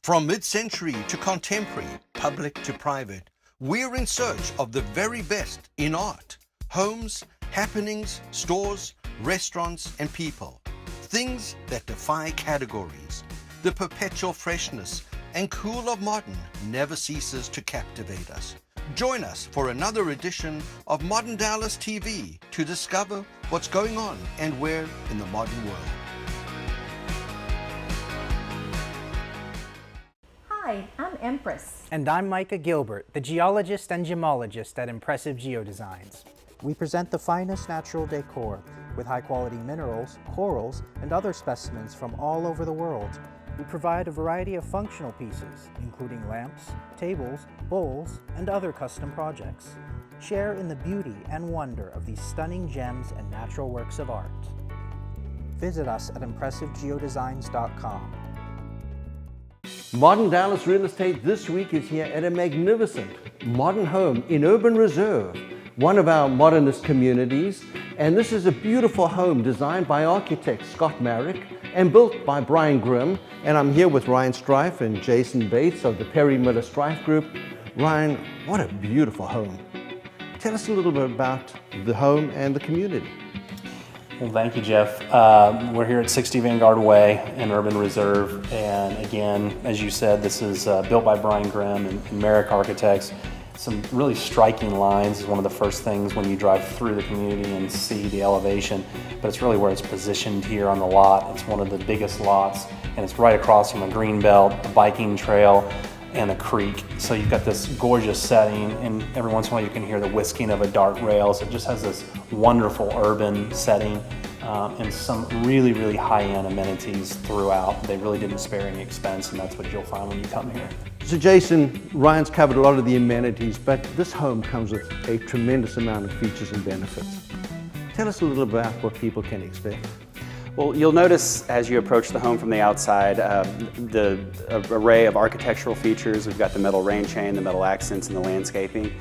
From mid-century to contemporary, public to private, we're in search of the very best in art, homes, happenings, stores, restaurants, and people. Things that defy categories. The perpetual freshness and cool of modern never ceases to captivate us. Join us for another edition of Modern Dallas TV to discover what's going on and where in the modern world. Hi, I'm Empress. And I'm Micah Gilbert, the geologist and gemologist at Impressive Geodesigns. We present the finest natural decor with high-quality minerals, corals, and other specimens from all over the world. We provide a variety of functional pieces, including lamps, tables, bowls, and other custom projects. Share in the beauty and wonder of these stunning gems and natural works of art. Visit us at ImpressiveGeodesigns.com. Modern Dallas Real Estate this week is here at a magnificent modern home in Urban Reserve, one of our modernist communities. And this is a beautiful home designed by architect Scott Marek and built by Brian Gream. And I'm here with Ryan Strife and Jason Bates of the Perry Miller Strife Group. Ryan, what a beautiful home. Tell us a little bit about the home and the community. Well, thank you, Jeff. We're here at 60 Vanguard Way in Urban Reserve, and again, as you said, this is built by Brian Gream and Marek Architects. Some really striking lines is one of the first things when you drive through the community and see the elevation, but it's really where it's positioned here on the lot. It's one of the biggest lots, and it's right across from a green belt, a biking trail, and a creek. So you've got this gorgeous setting, and every once in a while you can hear the whisking of a dart rail. So it just has this wonderful urban setting and some really, really high-end amenities throughout. They really didn't spare any expense, and that's what you'll find when you come here. So Jason, Ryan's covered a lot of the amenities, but this home comes with a tremendous amount of features and benefits. Tell us a little about what people can expect. Well, you'll notice as you approach the home from the outside, the array of architectural features. We've got the metal rain chain, the metal accents, and the landscaping.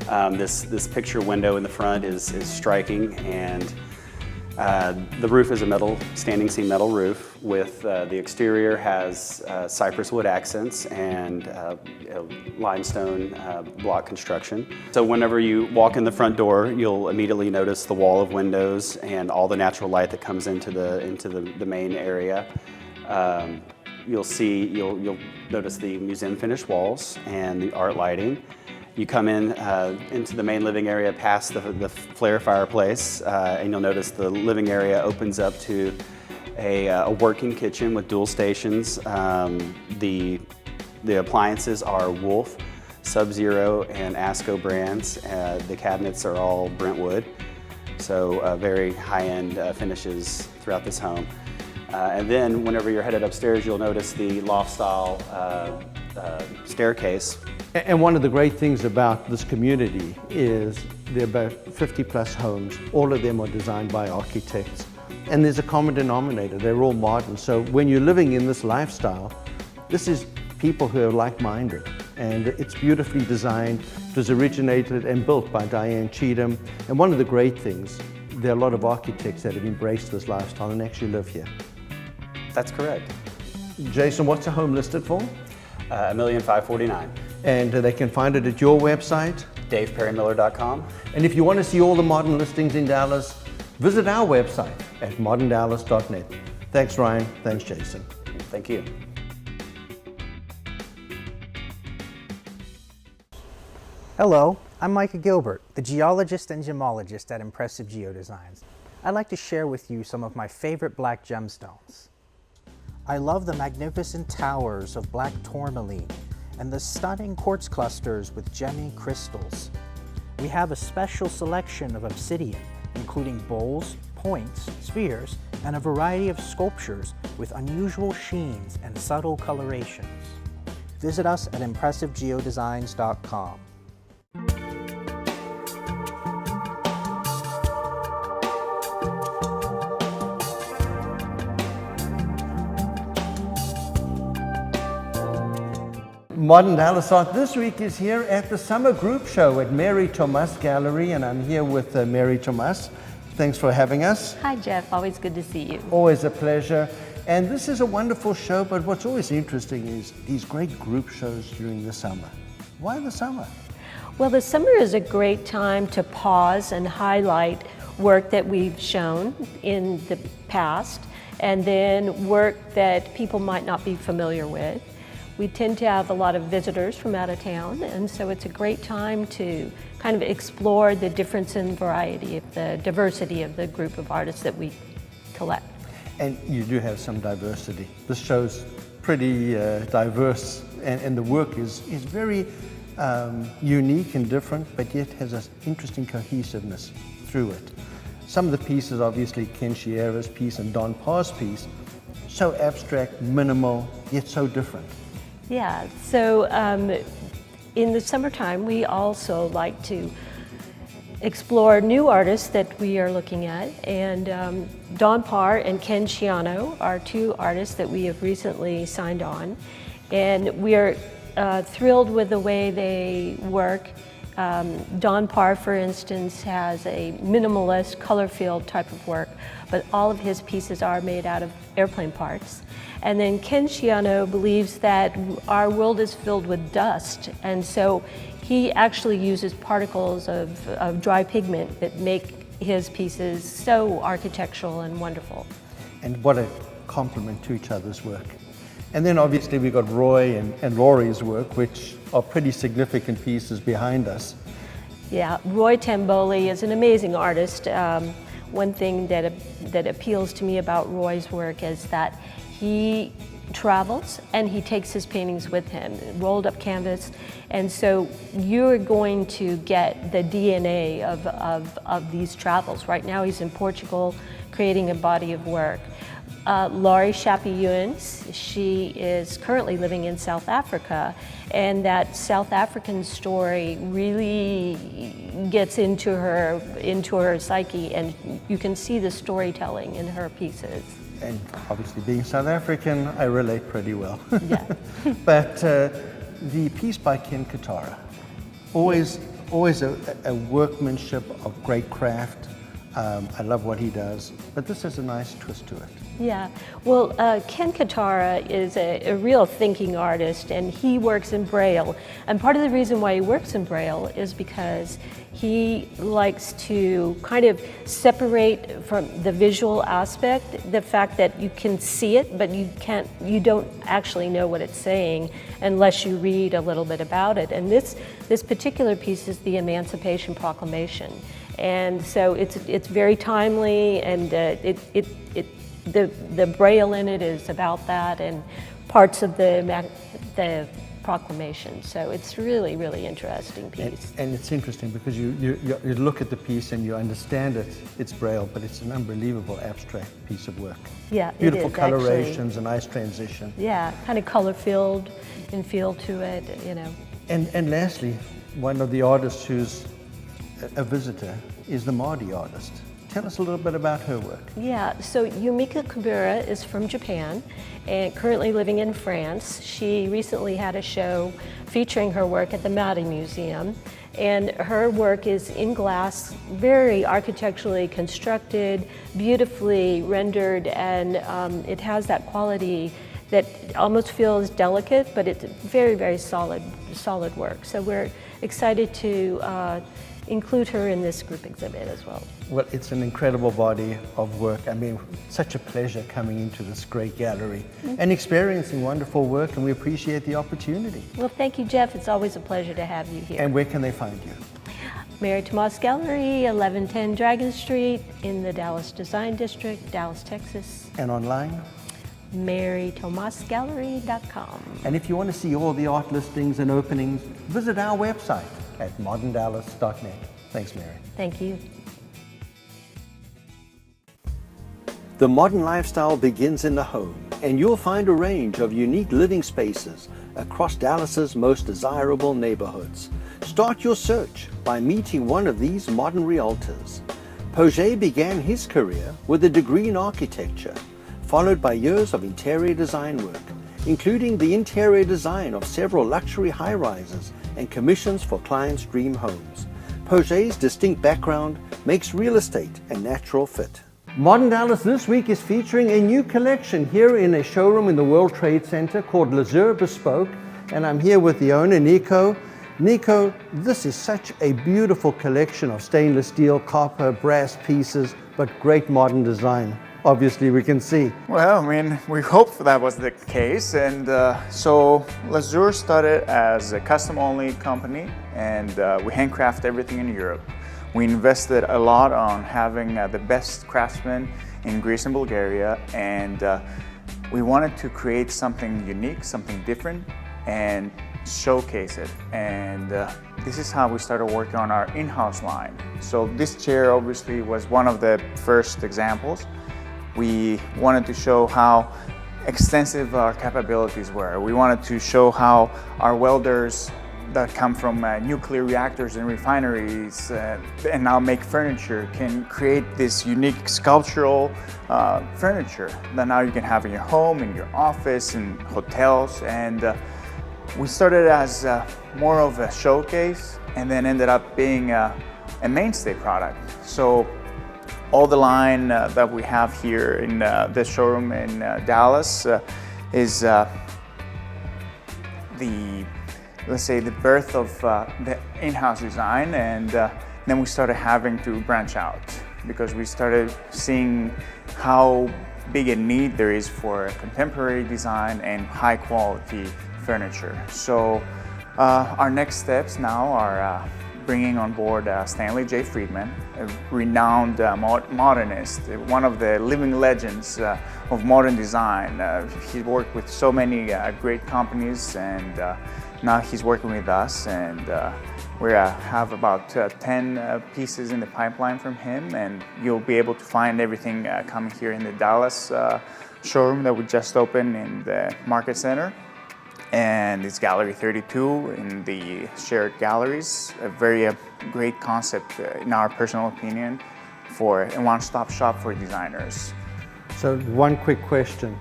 This picture window in the front is striking, and the roof is a standing seam metal roof with the exterior has cypress wood accents and limestone block construction. So whenever you walk in the front door, you'll immediately notice the wall of windows and all the natural light that comes into the main area. You'll notice the museum finished walls and the art lighting. You come in into the main living area past the flare fireplace, and you'll notice the living area opens up to a working kitchen with dual stations. The appliances are Wolf, Sub-Zero, and Asco brands. The cabinets are all Brentwood, so very high-end finishes throughout this home. And then whenever you're headed upstairs, you'll notice the loft-style staircase. And one of the great things about this community is there are about 50 plus homes. All of them are designed by architects. And there's a common denominator, they're all modern. So when you're living in this lifestyle, this is people who are like-minded. And it's beautifully designed. It was originated and built by Diane Cheatham. And one of the great things, there are a lot of architects that have embraced this lifestyle and actually live here. That's correct. Jason, what's the home listed for? $1,549,000. And they can find it at your website? DavePerryMiller.com. And if you want to see all the modern listings in Dallas, visit our website at moderndallas.net. Thanks, Ryan. Thanks, Jason. Thank you. Hello, I'm Micah Gilbert, the geologist and gemologist at Impressive Geodesigns. I'd like to share with you some of my favorite black gemstones. I love the magnificent towers of black tourmaline and the stunning quartz clusters with gemmy crystals. We have a special selection of obsidian, including bowls, points, spheres, and a variety of sculptures with unusual sheens and subtle colorations. Visit us at ImpressiveGeodesigns.com. Modern Dallas Art this week is here at the Summer Group Show at Mary Tomas Gallery, and I'm here with Mary Tomas. Thanks for having us. Hi, Jeff. Always good to see you. Always a pleasure. And this is a wonderful show, but what's always interesting is these great group shows during the summer. Why the summer? Well, the summer is a great time to pause and highlight work that we've shown in the past, and then work that people might not be familiar with. We tend to have a lot of visitors from out of town, and so it's a great time to kind of explore the difference in variety of the diversity of the group of artists that we collect. And you do have some diversity. This show's pretty diverse, and the work is very unique and different, but yet has an interesting cohesiveness through it. Some of the pieces, obviously Ken Shiera's piece and Don Parr's piece, so abstract, minimal, yet so different. Yeah, so in the summertime we also like to explore new artists that we are looking at, and Don Parr and Ken Shiano are two artists that we have recently signed on, and we are thrilled with the way they work. Don Parr, for instance, has a minimalist, color-filled type of work, but all of his pieces are made out of airplane parts. And then Ken Shiano believes that our world is filled with dust, and so he actually uses particles of dry pigment that make his pieces so architectural and wonderful. And what a complement to each other's work. And then obviously we've got Roy and Laurie's work, which are pretty significant pieces behind us. Yeah, Roy Tamboli is an amazing artist. One thing that appeals to me about Roy's work is that he travels and he takes his paintings with him, rolled up canvas, and so you're going to get the DNA of these travels. Right now he's in Portugal creating a body of work. Laurie Shapi-Ewens, she is currently living in South Africa, and that South African story really gets into her psyche, and you can see the storytelling in her pieces. And obviously being South African, I relate pretty well. Yeah. But the piece by Ken Katara, always a workmanship of great craft. I love what he does, but this has a nice twist to it. Yeah, well, Ken Katara is a real thinking artist, and he works in Braille. And part of the reason why he works in Braille is because he likes to kind of separate from the visual aspect, the fact that you can see it, but you don't actually know what it's saying unless you read a little bit about it. And this particular piece is the Emancipation Proclamation. And so it's very timely, and the Braille in it is about that, and parts of the proclamation. So it's really, really interesting piece. And it's interesting because you look at the piece and you understand it's Braille, but it's an unbelievable abstract piece of work. Yeah, beautiful it is, colorations, actually. a nice transition. Yeah, kind of color-filled and feel to it, you know. And lastly, one of the artists who's a visitor is the Māori artist. Tell us a little bit about her work. Yeah, so Yumika Kubura is from Japan and currently living in France. She recently had a show featuring her work at the Māori Museum, and her work is in glass, very architecturally constructed, beautifully rendered, and it has that quality that almost feels delicate, but it's very, very solid work. So we're excited to include her in this group exhibit as well. Well, it's an incredible body of work. I mean, such a pleasure coming into this great gallery and experiencing wonderful work, and we appreciate the opportunity. Well, thank you, Jeff. It's always a pleasure to have you here. And where can they find you? Mary Tomas Gallery, 1110 Dragon Street in the Dallas Design District, Dallas, Texas. And online? MaryTomasGallery.com. And if you want to see all the art listings and openings, visit our website at moderndallas.net. Thanks, Mary. Thank you. The modern lifestyle begins in the home, and you'll find a range of unique living spaces across Dallas's most desirable neighborhoods. Start your search by meeting one of these modern realtors. Poget began his career with a degree in architecture, followed by years of interior design work, including the interior design of several luxury high-rises and commissions for clients' dream homes. Poget's distinct background makes real estate a natural fit. Modern Dallas this week is featuring a new collection here in a showroom in the World Trade Center called LazurBespoke, and I'm here with the owner, Nico. Nico, this is such a beautiful collection of stainless steel, copper, brass pieces, but great modern design. Obviously, we can see. Well, I mean, we hoped that was the case, and so Lazur started as a custom-only company, and we handcraft everything in Europe. We invested a lot on having the best craftsmen in Greece and Bulgaria, and we wanted to create something unique, something different, and showcase it. And this is how we started working on our in-house line. So this chair obviously was one of the first examples. We wanted to show how extensive our capabilities were. We wanted to show how our welders that come from nuclear reactors and refineries and now make furniture can create this unique sculptural furniture that now you can have in your home, in your office, in hotels. And we started as more of a showcase and then ended up being a mainstay product. So all the line that we have here in this showroom in Dallas is let's say the birth of the in-house design, and then we started having to branch out because we started seeing how big a need there is for contemporary design and high quality furniture. So our next steps now are bringing on board Stanley J. Friedman, a renowned modernist, one of the living legends of modern design. He worked with so many great companies, and now he's working with us, and we have about 10 pieces in the pipeline from him, and you'll be able to find everything coming here in the Dallas showroom that we just opened in the Market Center. And it's Gallery 32 in the shared galleries, a very great concept in our personal opinion for a one-stop shop for designers. So one quick question.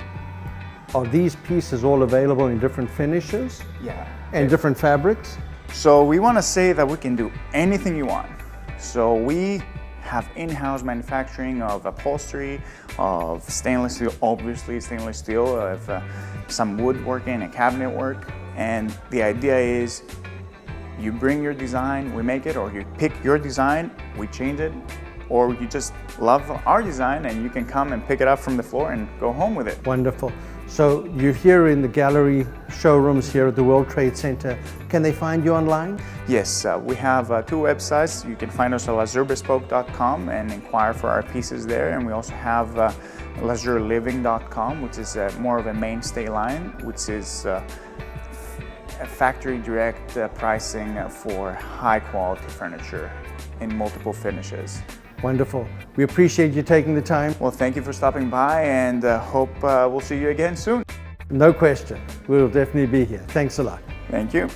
Are these pieces all available in different finishes? Yeah. And different fabrics? So we want to say that we can do anything you want. So we have in-house manufacturing of upholstery, of stainless steel, obviously stainless steel, of some woodworking and cabinet work. And the idea is you bring your design, we make it, or you pick your design, we change it, or you just love our design and you can come and pick it up from the floor and go home with it. Wonderful. So you're here in the gallery showrooms here at the World Trade Center. Can they find you online? Yes, we have 2 websites. You can find us at LazurBespoke.com and inquire for our pieces there. And we also have LazurLiving.com, which is more of a mainstay line, which is a factory direct pricing for high quality furniture in multiple finishes. Wonderful. We appreciate you taking the time. Well, thank you for stopping by, and hope we'll see you again soon. No question. We'll definitely be here. Thanks a lot. Thank you.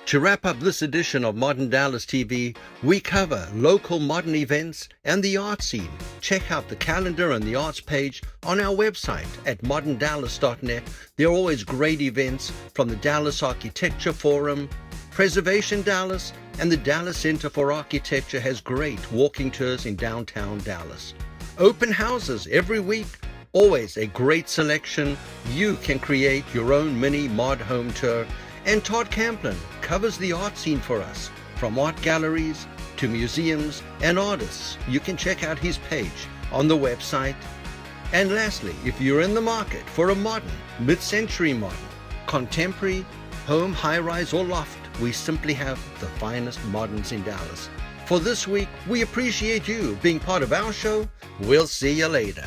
To wrap up this edition of Modern Dallas TV, we cover local modern events and the art scene. Check out the calendar and the arts page on our website at moderndallas.net. There are always great events from the Dallas Architecture Forum, Preservation Dallas, and the Dallas Center for Architecture has great walking tours in downtown Dallas. Open houses every week, always a great selection. You can create your own mini mod home tour. And Todd Camplin covers the art scene for us, from art galleries to museums and artists. You can check out his page on the website. And lastly, if you're in the market for a modern, mid-century modern, contemporary, home, high-rise or loft, we simply have the finest moderns in Dallas. For this week, we appreciate you being part of our show. We'll see you later.